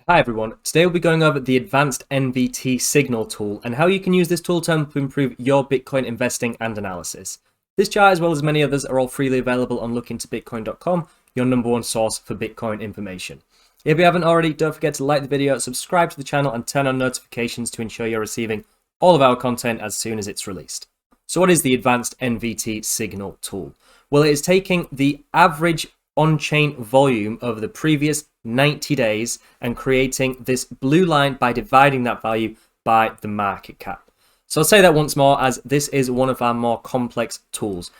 Hi everyone, today we'll be going over the advanced NVT Signal tool and how you can use this tool to improve your Bitcoin investing and analysis. This chart, as well as many others, are all freely available on lookintobitcoin.com, your #1 source for Bitcoin information. If you haven't already, don't forget to like the video, subscribe to the channel and turn on notifications to ensure you're receiving all of our content as soon as it's released. So what is the advanced NVT Signal tool? Well, it is taking the average on-chain volume over the previous 90 days and creating this blue line by dividing that value by the market cap. So I'll say that once more, as this is one of our more complex tools.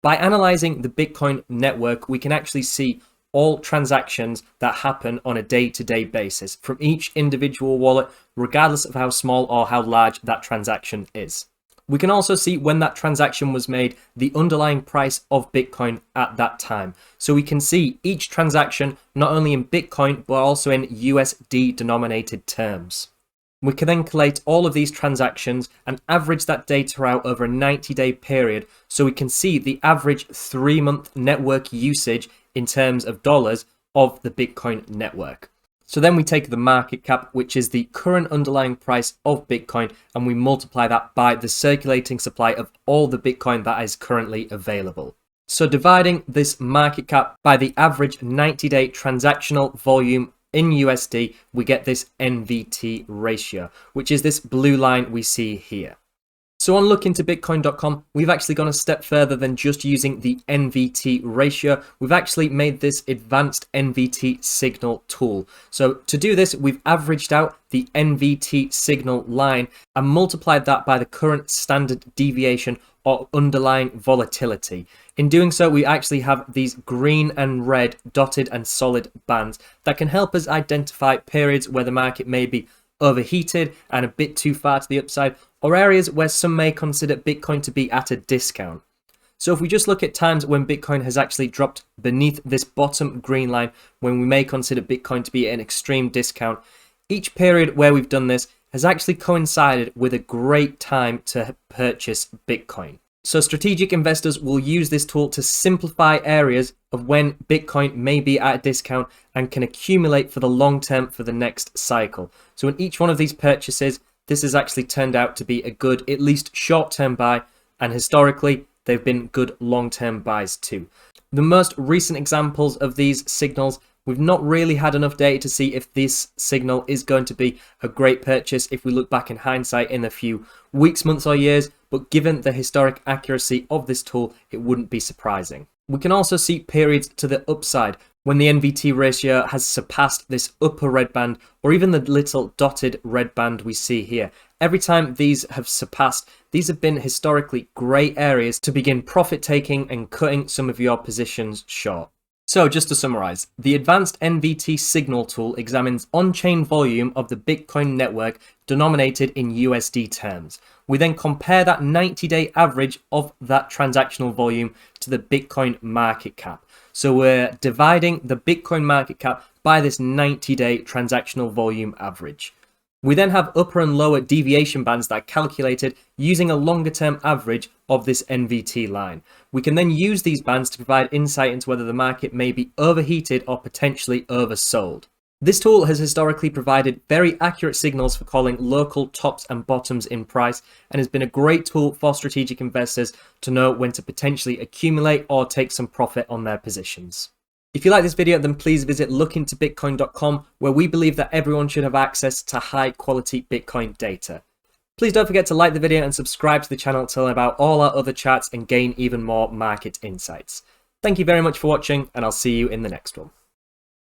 By analyzing the Bitcoin network, we can actually see all transactions that happen on a day-to-day basis from each individual wallet, regardless of how small or how large that transaction is. We can also see when that transaction was made, the underlying price of Bitcoin at that time. So we can see each transaction not only in Bitcoin, but also in USD denominated terms. We can then collate all of these transactions and average that data out over a 90-day period. So we can see the average 3-month network usage in terms of dollars of the Bitcoin network. So then we take the market cap, which is the current underlying price of Bitcoin, and we multiply that by the circulating supply of all the Bitcoin that is currently available. So dividing this market cap by the average 90-day transactional volume in USD, we get this NVT ratio, which is this blue line we see here. So on lookintobitcoin.com, we've actually gone a step further than just using the NVT ratio. We've actually made this advanced NVT signal tool. So to do this, we've averaged out the NVT signal line and multiplied that by the current standard deviation or underlying volatility. In doing so, we actually have these green and red dotted and solid bands that can help us identify periods where the market may be overheated and a bit too far to the upside, or areas where some may consider Bitcoin to be at a discount. So if we just look at times when Bitcoin has actually dropped beneath this bottom green line, when we may consider Bitcoin to be at an extreme discount, each period where we've done this has actually coincided with a great time to purchase Bitcoin. So strategic investors will use this tool to simplify areas of when Bitcoin may be at a discount and can accumulate for the long term for the next cycle. So in each one of these purchases, this has actually turned out to be a good, at least short-term buy, and historically, they've been good long-term buys too. The most recent examples of these signals, we've not really had enough data to see if this signal is going to be a great purchase if we look back in hindsight in a few weeks, months, or years, but given the historic accuracy of this tool, it wouldn't be surprising. We can also see periods to the upside when the NVT ratio has surpassed this upper red band or even the little dotted red band we see here. Every time these have surpassed, these have been historically great areas to begin profit taking and cutting some of your positions short. So just to summarize, the advanced NVT signal tool examines on-chain volume of the Bitcoin network denominated in USD terms. We then compare that 90-day average of that transactional volume to the Bitcoin market cap. So we're dividing the Bitcoin market cap by this 90-day transactional volume average. We then have upper and lower deviation bands that are calculated using a longer term average of this NVT line. We can then use these bands to provide insight into whether the market may be overheated or potentially oversold. This tool has historically provided very accurate signals for calling local tops and bottoms in price and has been a great tool for strategic investors to know when to potentially accumulate or take some profit on their positions. If you like this video, then please visit lookintobitcoin.com, where we believe that everyone should have access to high quality Bitcoin data. Please don't forget to like the video and subscribe to the channel to learn about all our other charts and gain even more market insights. Thank you very much for watching, and I'll see you in the next one.